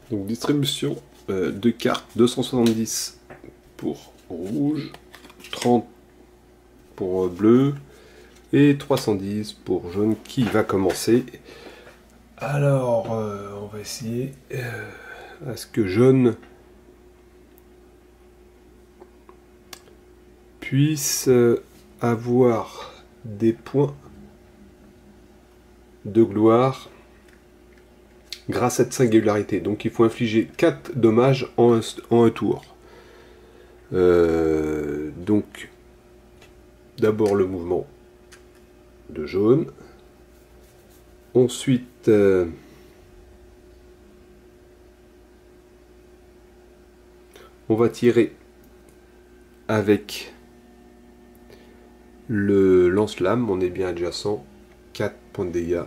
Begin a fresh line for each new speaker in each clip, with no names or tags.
Donc distribution de cartes 270 pour rouge, 30 pour bleu et 310 pour jaune qui va commencer. Alors on va essayer à ce que jaune puisse avoir des points de gloire grâce à cette singularité. Donc il faut infliger 4 dommages en un tour. Donc d'abord le mouvement de jaune. Ensuite on va tirer avec le lance-flamme, on est bien adjacent, 4 points de dégâts.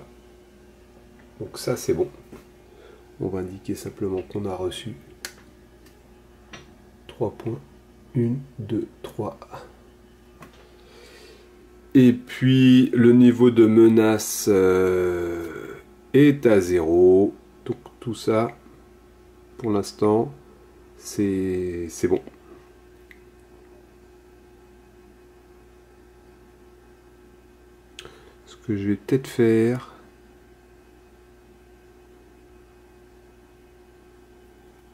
Donc ça c'est bon. On va indiquer simplement qu'on a reçu 3 points. 1, 2, 3. Et puis le niveau de menace est à 0. Donc tout ça, pour l'instant, c'est bon. Ce que je vais peut-être faire,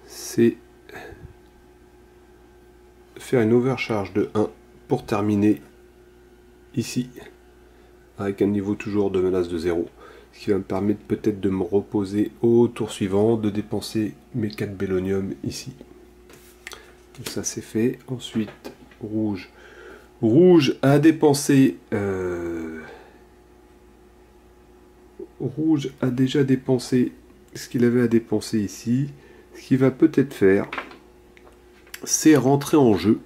c'est faire une overcharge de 1 pour terminer ici, avec un niveau toujours de menace de 0. Ce qui va me permettre peut-être de me reposer au tour suivant, de dépenser mes 4 bellonium ici. Donc ça c'est fait. Ensuite, rouge. Rouge a dépensé... Rouge a déjà dépensé ce qu'il avait à dépenser ici. Ce qu'il va peut-être faire, c'est rentrer en jeu.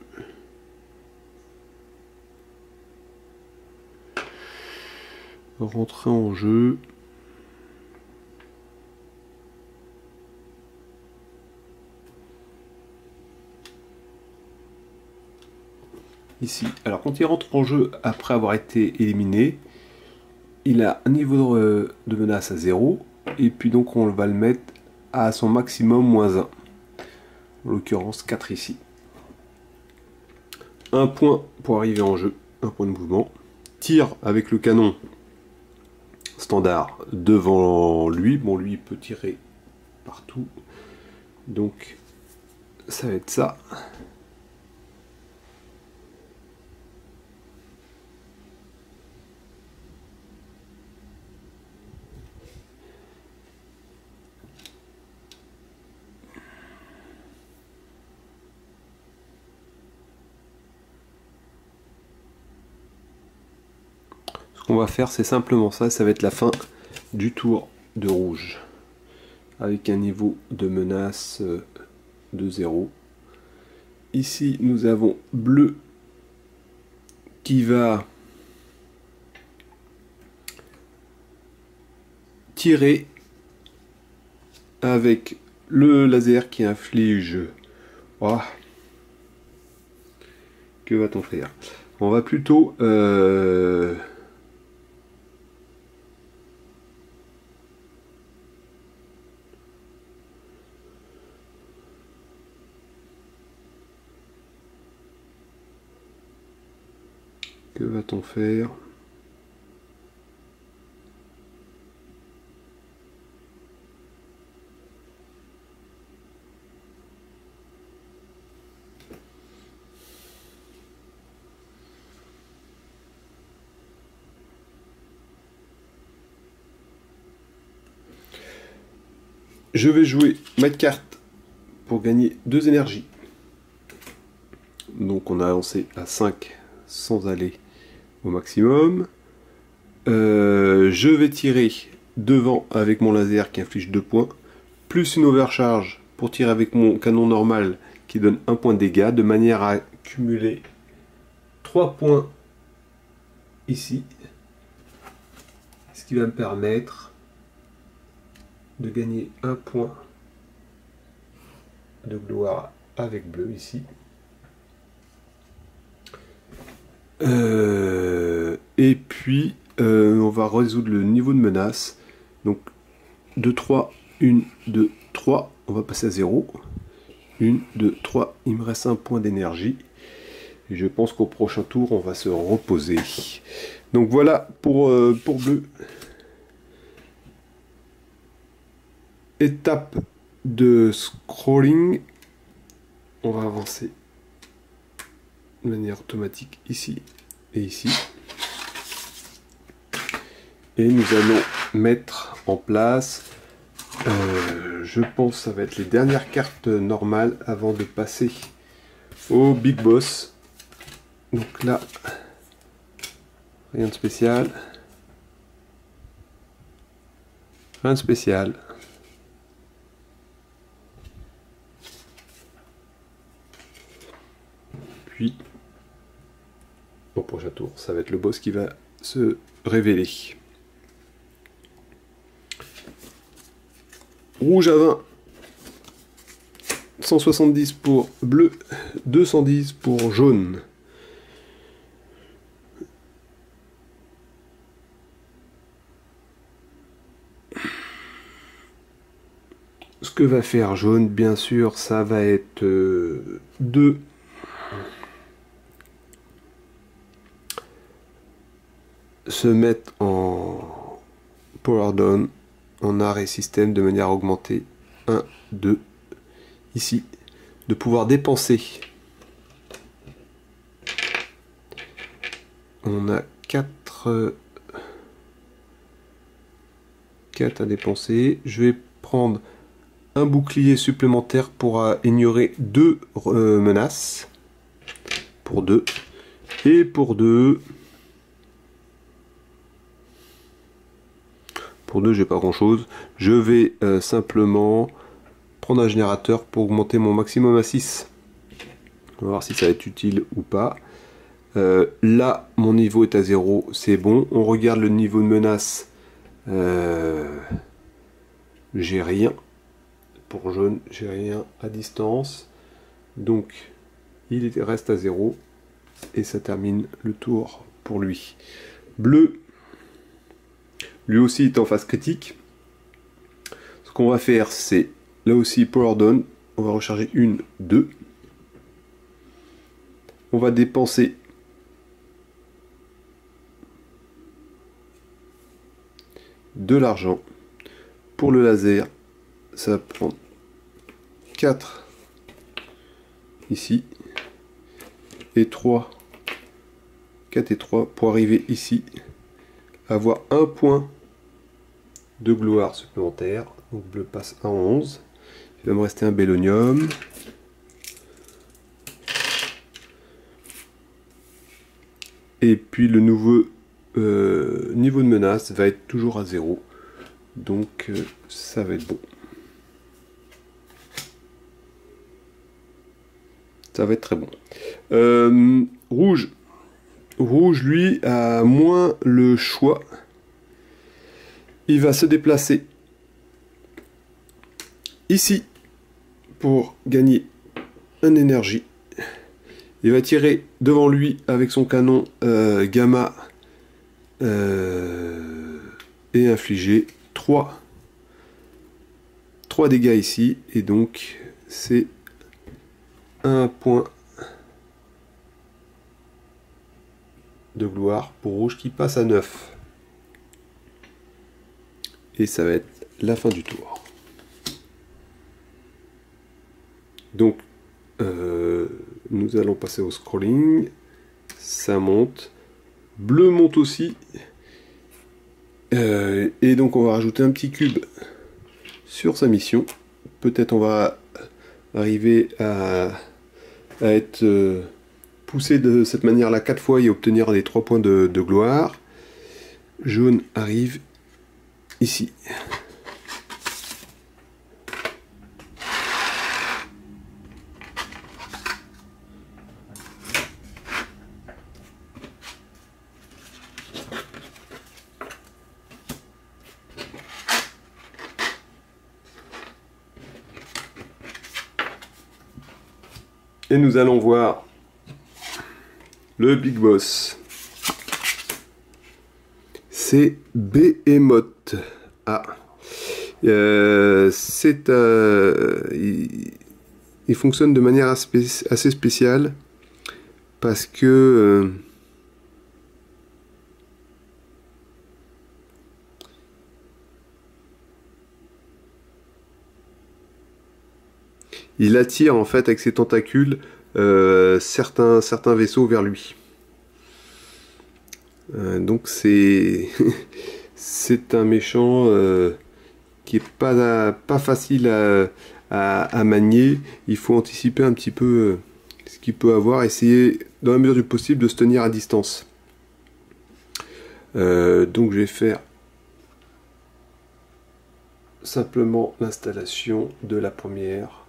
Rentrer en jeu. Ici. Alors quand il rentre en jeu après avoir été éliminé, il a un niveau de menace à 0. Et puis donc on va le mettre à son maximum moins 1. En l'occurrence 4 ici. 1 point pour arriver en jeu. 1 point de mouvement. Tire avec le canon standard devant lui. Bon, lui il peut tirer partout. Donc ça va être ça. Ce qu'on va faire, c'est simplement ça. Ça va être la fin du tour de rouge. Avec un niveau de menace de 0. Ici, nous avons bleu qui va tirer avec le laser qui inflige... Oh. Que va-t-on faire? On va plutôt... Que va-t-on faire? Je vais jouer ma carte pour gagner 2 énergies. Donc on a avancé à 5 sans aller au maximum. Je vais tirer devant avec mon laser qui inflige 2 points, plus une overcharge pour tirer avec mon canon normal qui donne 1 point de dégâts, de manière à cumuler 3 points ici. Ce qui va me permettre de gagner 1 point de gloire avec bleu ici. Et puis on va résoudre le niveau de menace. Donc 2, 3, 1, 2, 3. 3, on va passer à 0. 1, 2, 3, il me reste un point d'énergie. Et je pense qu'au prochain tour, on va se reposer. Donc voilà pour bleu. Étape de scrolling. On va avancer de manière automatique ici et ici. Et nous allons mettre en place, je pense que ça va être les dernières cartes normales avant de passer au Big Boss. Donc là, rien de spécial. Rien de spécial. Puis, au prochain tour, ça va être le boss qui va se révéler. Rouge à 20. 170 pour bleu. 210 pour jaune. Ce que va faire jaune, bien sûr, ça va être 2. Se mettre en power down, en arrêt système de manière à augmenter 1, 2, ici, de pouvoir dépenser. On a 4 à dépenser. Je vais prendre un bouclier supplémentaire pour ignorer 2 menaces. Pour 2. Et pour 2... Pour 2, j'ai pas grand chose. Je vais simplement prendre un générateur pour augmenter mon maximum à 6. On va voir si ça va être utile ou pas. Là, mon niveau est à 0, c'est bon. On regarde le niveau de menace. J'ai rien. Pour jaune, j'ai rien à distance. Donc, il reste à 0. Et ça termine le tour pour lui. Bleu. Lui aussi est en phase critique. Ce qu'on va faire, c'est là aussi power down. On va recharger 1, 2. On va dépenser de l'argent. Pour le laser, ça va prendre 4 ici. Et 3. 4 et 3 pour arriver ici. Avoir un point de gloire supplémentaire. Donc bleu passe à 11. Il va me rester un bellonium. Et puis le nouveau niveau de menace va être toujours à 0. Donc ça va être bon. Ça va être très bon. Rouge. Rouge, lui, a moins le choix. Il va se déplacer ici pour gagner une énergie. Il va tirer devant lui avec son canon gamma et infliger 3 dégâts ici. Et donc, c'est un point de gloire pour rouge qui passe à 9. Et ça va être la fin du tour. Donc, nous allons passer au scrolling. Ça monte. Bleu monte aussi. Et donc, on va rajouter un petit cube sur sa mission. Peut-être on va arriver à être... pousser de cette manière-là 4 fois et obtenir les 3 points de gloire. Jaune arrive ici. Et nous allons voir le Big Boss. C'est Behemoth. Ah. Il fonctionne de manière assez spéciale parce que il attire en fait avec ses tentacules certains vaisseaux vers lui. Donc c'est c'est un méchant qui est pas facile à manier. Il faut anticiper un petit peu ce qu'il peut avoir, essayer dans la mesure du possible de se tenir à distance. Donc je vais faire simplement l'installation de la première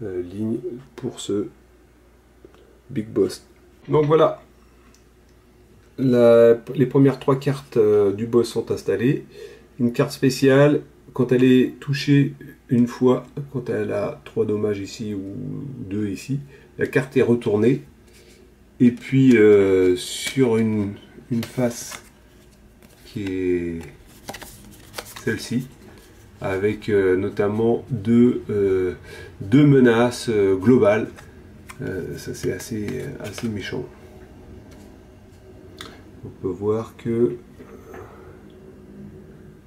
ligne pour ce Big Boss. Donc voilà, les premières 3 cartes du boss sont installées. Une carte spéciale, quand elle est touchée une fois, quand elle a 3 dommages ici ou 2 ici, la carte est retournée. Et puis sur une face qui est celle-ci, avec notamment deux menaces globales. Ça c'est assez méchant. On peut voir que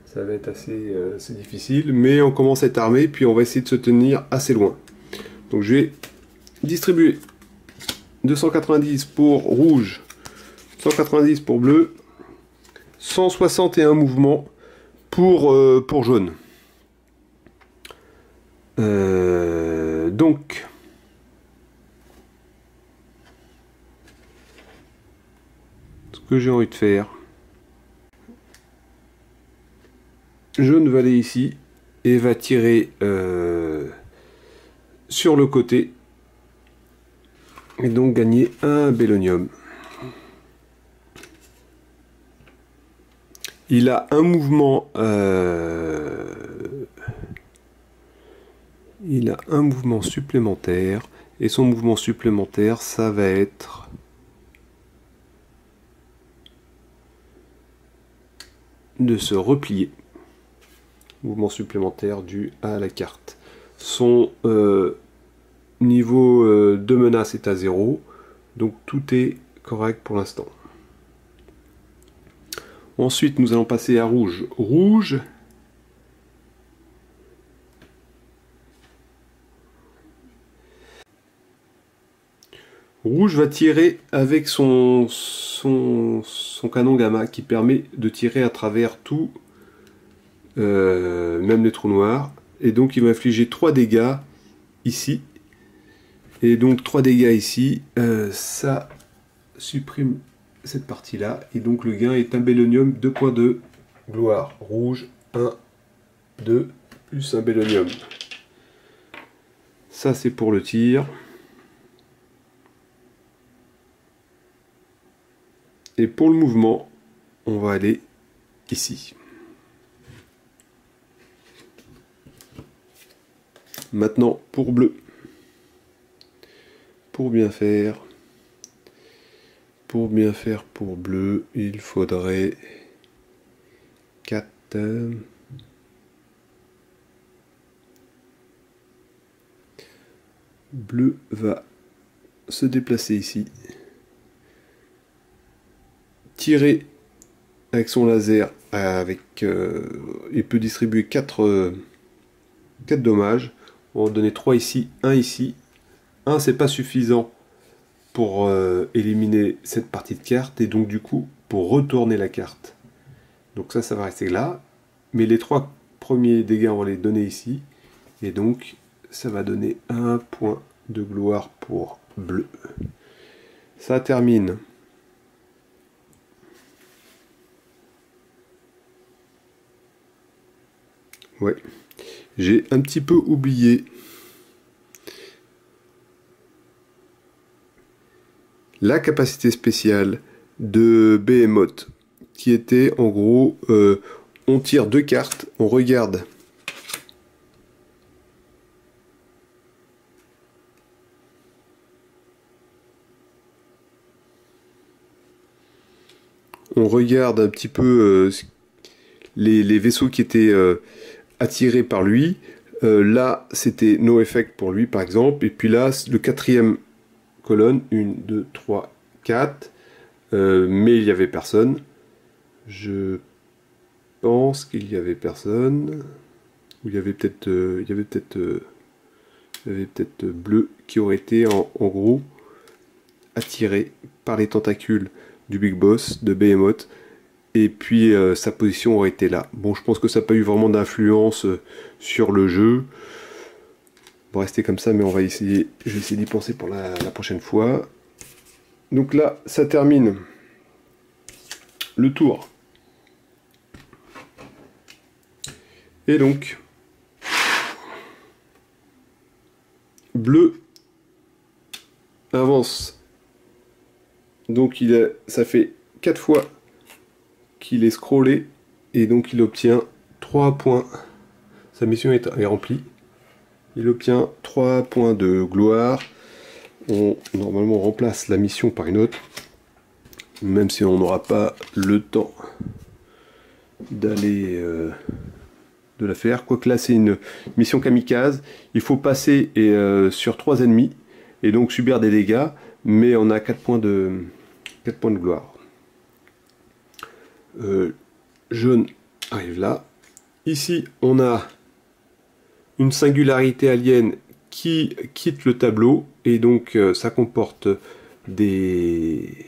ça va être assez difficile, mais on commence à être armé, puis on va essayer de se tenir assez loin. Donc je vais distribuer 290 pour rouge, 190 pour bleu, 161 mouvements pour jaune. Donc, ce que j'ai envie de faire, jaune va aller ici et va tirer sur le côté et donc gagner un bélonium. Il a un mouvement supplémentaire, et son mouvement supplémentaire, ça va être de se replier. Mouvement supplémentaire dû à la carte. Son niveau de menace est à 0, donc tout est correct pour l'instant. Ensuite, nous allons passer à rouge. Rouge va tirer avec son canon gamma qui permet de tirer à travers tout, même les trous noirs. Et donc il va infliger 3 dégâts ici. Et donc 3 dégâts ici, ça supprime cette partie-là. Et donc le gain est un bélonium, 2 points de gloire. Rouge, 1, 2, plus un bélonium. Ça c'est pour le tir. Et pour le mouvement, on va aller ici. Maintenant, pour bleu. Pour bien faire pour bleu, il faudrait 4... Bleu va se déplacer ici. Tirer avec son laser, il peut distribuer 4 dommages. On va donner 3 ici, 1 ici. 1 c'est pas suffisant pour éliminer cette partie de carte, et donc du coup pour retourner la carte. Donc ça va rester là, mais les 3 premiers dégâts on va les donner ici, et donc ça va donner 1 point de gloire pour bleu. Ça termine. Ouais, j'ai un petit peu oublié la capacité spéciale de Behemoth, qui était en gros, on tire 2 cartes, on regarde un petit peu les vaisseaux qui étaient attiré par lui. Là, c'était no effect pour lui, par exemple. Et puis là, le quatrième colonne, 1, 2, 3, 4. Mais il n'y avait personne. Je pense qu'il n'y avait personne. Ou il y avait peut-être bleu qui aurait été en gros attiré par les tentacules du Big Boss de Behemoth. Et puis sa position aurait été là. Bon, je pense que ça n'a pas eu vraiment d'influence sur le jeu. On va rester comme ça, mais on va essayer. Je vais essayer d'y penser pour la prochaine fois. Donc là, ça termine le tour. Et donc, bleu avance. Donc ça fait 4 fois qu'il est scrollé et donc il obtient 3 points. Sa mission est remplie. Il obtient 3 points de gloire. Normalement on remplace la mission par une autre, même si on n'aura pas le temps d'aller de la faire. Quoique là c'est une mission kamikaze. Il faut passer sur 3 ennemis et donc subir des dégâts, mais on a 4 points de gloire. Jaune arrive là. Ici, on a une singularité alien qui quitte le tableau, et donc ça comporte des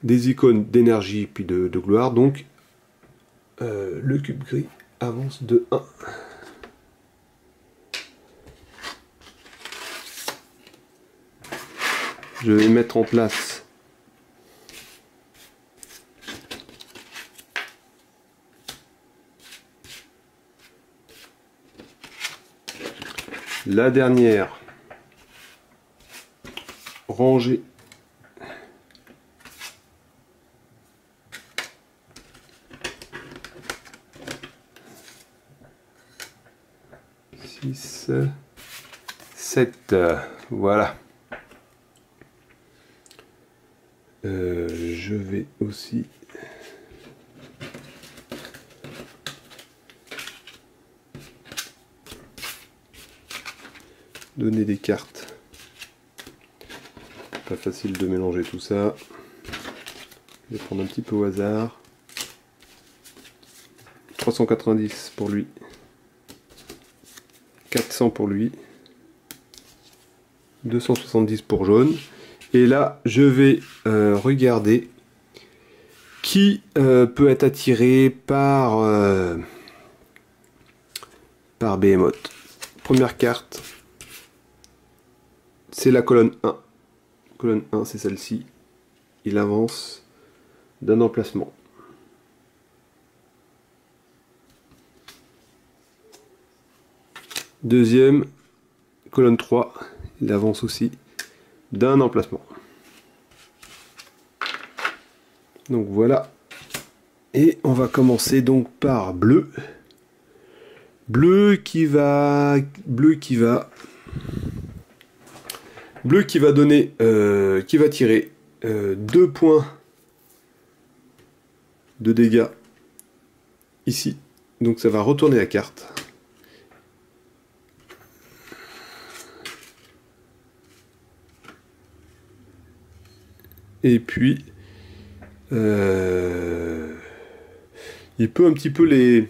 icônes d'énergie puis de gloire. Donc, le cube gris avance de 1. Je vais mettre en place la dernière rangée six, 7, voilà. Je vais aussi donner des cartes. Pas facile de mélanger tout ça. Je vais prendre un petit peu au hasard. 390 pour lui. 400 pour lui. 270 pour jaune. Et là, je vais regarder qui peut être attiré par Behemoth. Première carte, c'est la colonne 1. Colonne 1, c'est celle-ci. Il avance d'un emplacement. Deuxième, colonne 3, il avance aussi d'un emplacement. Donc voilà. Et on va commencer donc par bleu. Bleu qui va donner, qui va tirer 2 points de dégâts ici. Donc ça va retourner la carte. Et puis il peut un petit peu les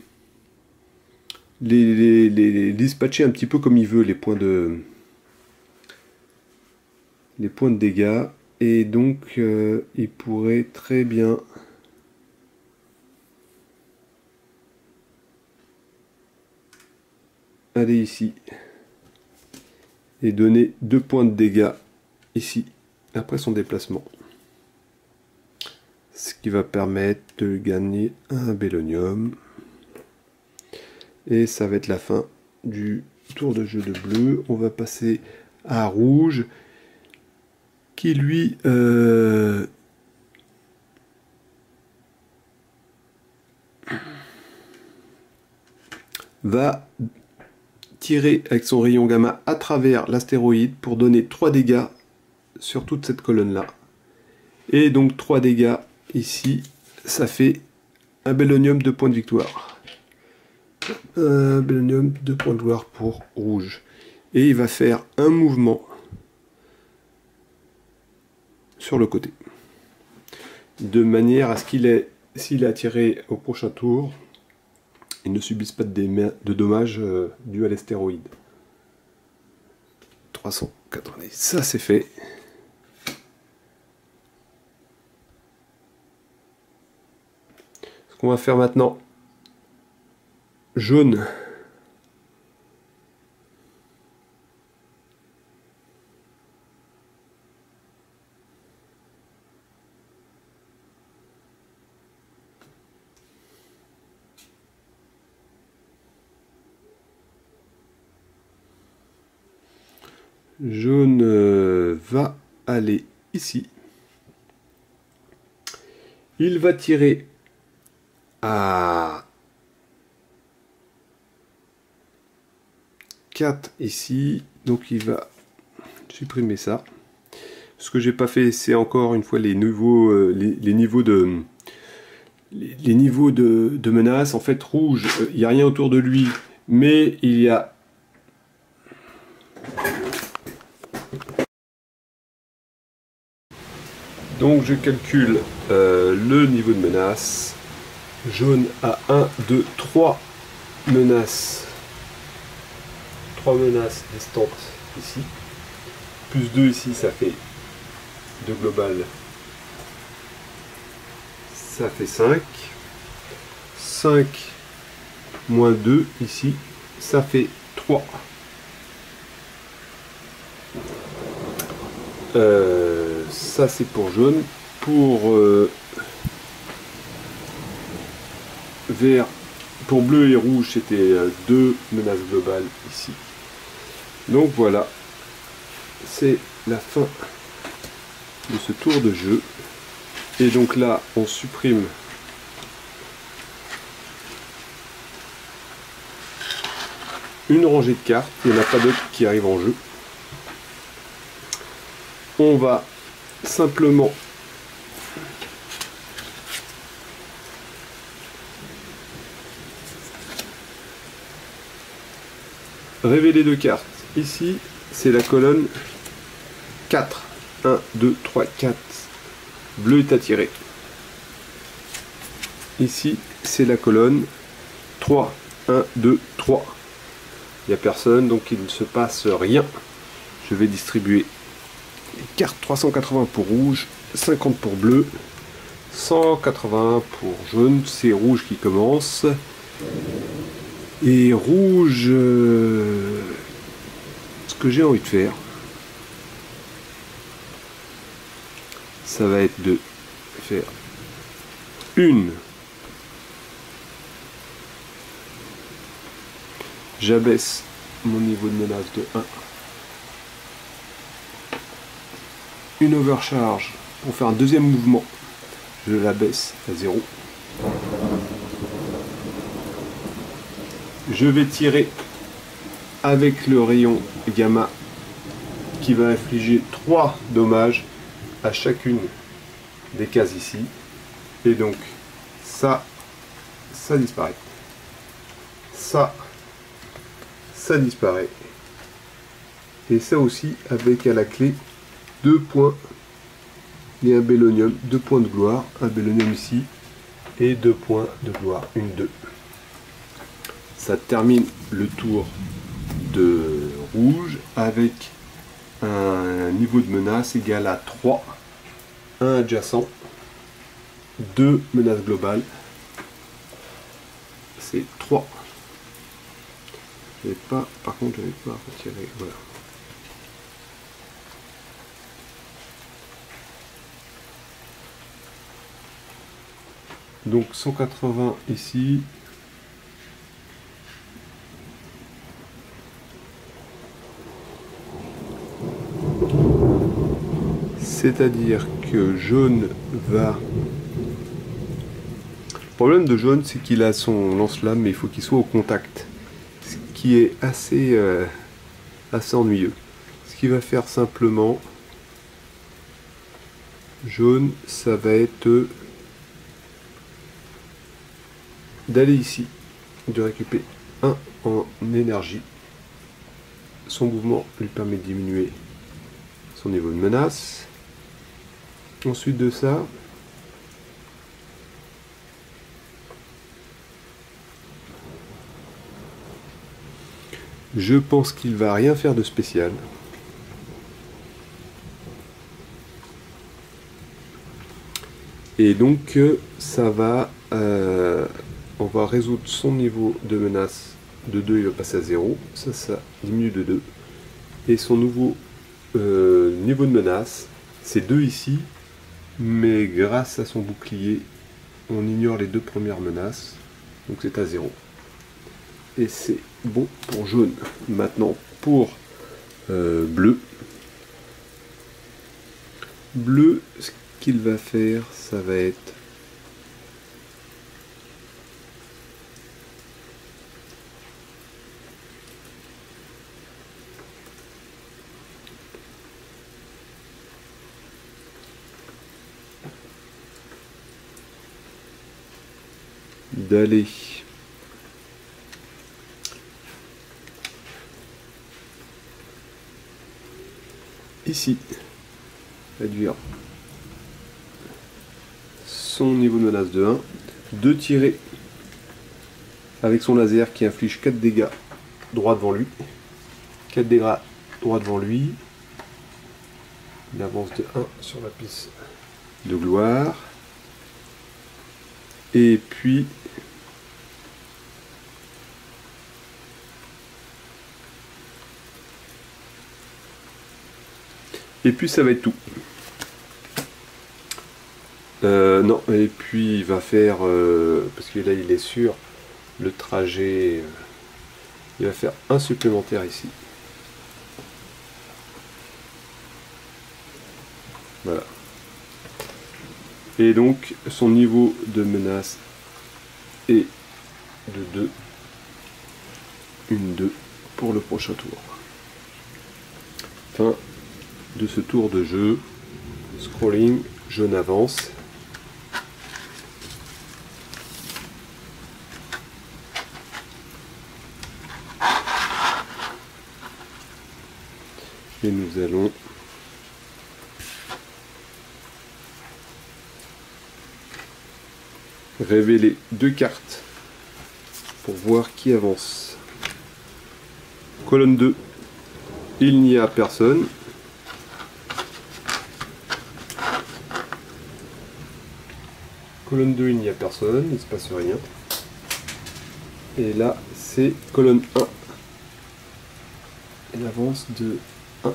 dispatcher un petit peu comme il veut, les points de dégâts, et donc il pourrait très bien aller ici et donner 2 points de dégâts ici après son déplacement, ce qui va permettre de gagner un bellonium. Et ça va être la fin du tour de jeu de bleu. On va passer à rouge, qui lui va tirer avec son rayon gamma à travers l'astéroïde pour donner 3 dégâts sur toute cette colonne là. Et donc 3 dégâts ici, ça fait un bellonium de points de victoire. Bellonium, 2 points de gloire pour rouge. Et il va faire un mouvement sur le côté. De manière à ce qu'il ait, s'il est attiré au prochain tour, il ne subisse pas de dommages dus à l'astéroïde. 390, ça c'est fait. Ce qu'on va faire maintenant, jaune. Jaune va aller ici. Il va tirer à 4 ici. Donc il va supprimer ça. Ce que j'ai pas fait, c'est encore une fois les niveaux, les niveaux de menace. En fait, rouge, il n'y a rien autour de lui, mais il y a donc je calcule le niveau de menace. Jaune a 1, 2, 3 menaces. 3 menaces restantes ici. Plus 2 ici, ça fait 2 global. Ça fait 5. 5 moins 2 ici, ça fait 3. Ça c'est pour jaune. Pour vert, pour bleu et rouge, c'était 2 menaces globales ici. Donc voilà, c'est la fin de ce tour de jeu. Et donc là, on supprime une rangée de cartes. Il n'y en a pas d'autres qui arrivent en jeu. On va simplement révéler 2 cartes. Ici, c'est la colonne 4. 1, 2, 3, 4. Bleu est attiré. Ici, c'est la colonne 3. 1, 2, 3. Il n'y a personne, donc il ne se passe rien. Je vais distribuer les cartes. 380 pour rouge, 50 pour bleu, 180 pour jaune. C'est rouge qui commence. Et rouge, ce que j'ai envie de faire, ça va être de faire une. J'abaisse mon niveau de menace de 1. Une overcharge pour faire un deuxième mouvement. Je l'abaisse à 0. Je vais tirer avec le rayon gamma qui va infliger 3 dommages à chacune des cases ici. Et donc ça disparaît. Ça disparaît. Et ça aussi avec à la clé 2 points et un bellonium, 2 points de gloire, un bellonium ici et 2 points de gloire, 1, 2. Ça termine le tour de rouge avec un niveau de menace égal à 3, 1 adjacent, 2 menaces globales, c'est 3. Par contre, je n'avais pas retiré, voilà. Donc 180 ici. C'est-à-dire que jaune va... Le problème de jaune, c'est qu'il a son lance-flamme, mais il faut qu'il soit au contact. Ce qui est assez ennuyeux. Ce qu'il va faire simplement, jaune, ça va être d'aller ici, de récupérer 1 en énergie. Son mouvement lui permet de diminuer son niveau de menace. Ensuite de ça, je pense qu'il va rien faire de spécial. Et donc ça va, on va résoudre son niveau de menace de 2, il va passer à 0, ça diminue de 2. Et son nouveau niveau de menace, c'est 2 ici, mais grâce à son bouclier, on ignore les 2 premières menaces, donc c'est à 0. Et c'est bon pour jaune. Maintenant pour bleu. Bleu, ce qu'il va faire, ça va être d'aller ici, réduire son niveau de menace de 1, de tirer avec son laser qui inflige 4 dégâts droit devant lui, 4 dégâts droit devant lui, il avance de 1 sur la piste de gloire, et puis ça va être tout. Non, et puis il va faire, parce que là il est sur le trajet, il va faire un supplémentaire ici. Voilà. Et donc son niveau de menace est de 2. Une 2 pour le prochain tour. Fin de ce tour de jeu. Scrolling, jaune avance. Et nous allons révéler 2 cartes pour voir qui avance. Colonne 2, il n'y a personne. Colonne 2, il n'y a personne, il ne se passe rien. Et là, c'est colonne 1. Il avance de 1.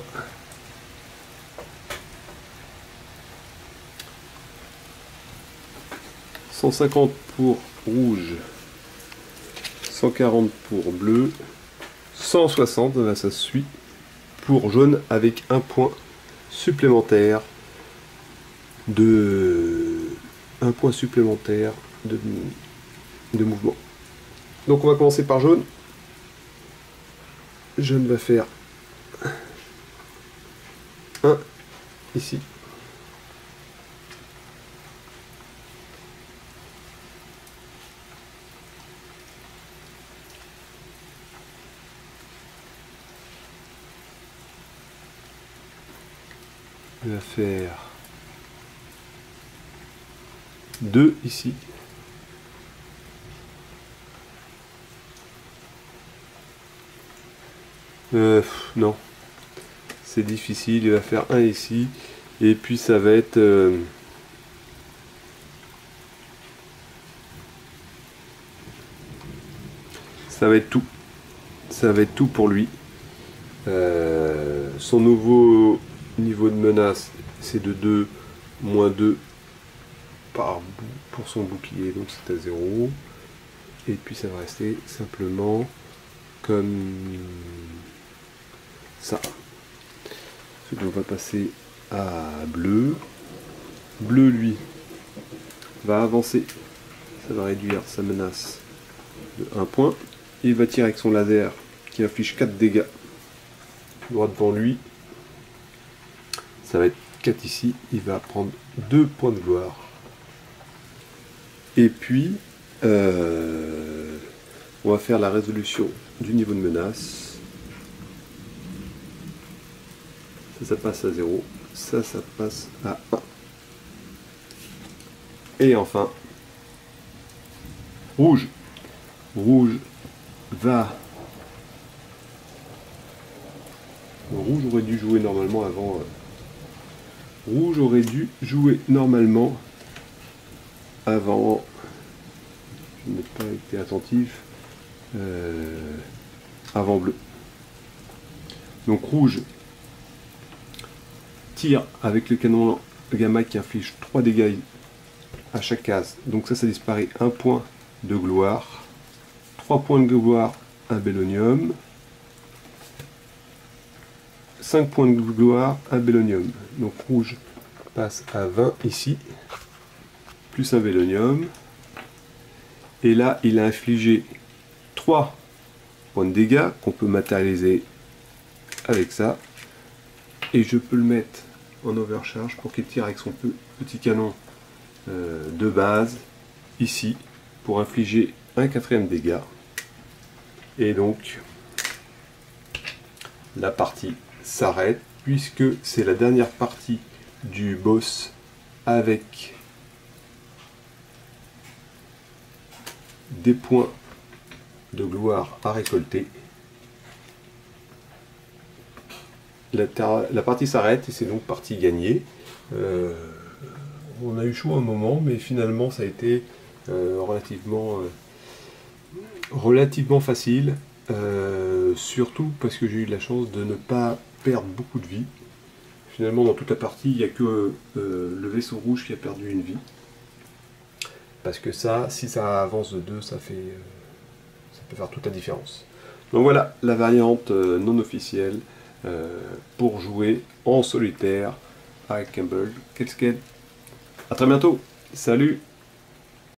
« 150 pour rouge, 140 pour bleu, 160, là ça suit, pour jaune avec un point supplémentaire de mouvement. Donc on va commencer par jaune. Jaune va faire 1 ici. Il va faire 2 ici. Non, c'est difficile. Il va faire 1 ici. Et puis ça va être... ça va être tout. Ça va être tout pour lui. Son nouveau niveau de menace, c'est de 2, moins 2 par bout pour son bouclier, donc c'est à 0. Et puis ça va rester simplement comme ça. Ensuite, on va passer à bleu. Bleu, lui, va avancer. Ça va réduire sa menace de 1 point. Il va tirer avec son laser qui inflige 4 dégâts droit devant lui. Ça va être 4 ici. Il va prendre 2 points de gloire. Et puis, On va faire la résolution du niveau de menace. Ça passe à 0. Ça passe à 1. Et enfin, rouge. Rouge va... Rouge aurait dû jouer normalement avant... Rouge aurait dû jouer normalement avant... Je n'ai pas été attentif. Avant bleu. Donc rouge tire avec le canon gamma qui inflige 3 dégâts à chaque case. Donc ça disparaît 1 point de gloire. 3 points de gloire à Bellonium. 5 points de gloire à Bellonium. Donc rouge passe à 20 ici. Plus un Bellonium. Et là, il a infligé 3 points de dégâts qu'on peut matérialiser avec ça. Et je peux le mettre en overcharge pour qu'il tire avec son petit canon de base ici pour infliger un 4e dégât. Et donc, la partie s'arrête puisque c'est la dernière partie du boss avec des points de gloire à récolter. La partie s'arrête et c'est donc partie gagnée. On a eu chaud un moment, mais finalement ça a été relativement facile. Surtout parce que j'ai eu de la chance de ne pas perdre beaucoup de vie. Finalement dans toute la partie, il n'y a que le vaisseau rouge qui a perdu une vie. Parce que ça, si ça avance de 2, ça peut faire toute la différence. Donc voilà, la variante non officielle pour jouer en solitaire avec Campbell. A très bientôt, salut!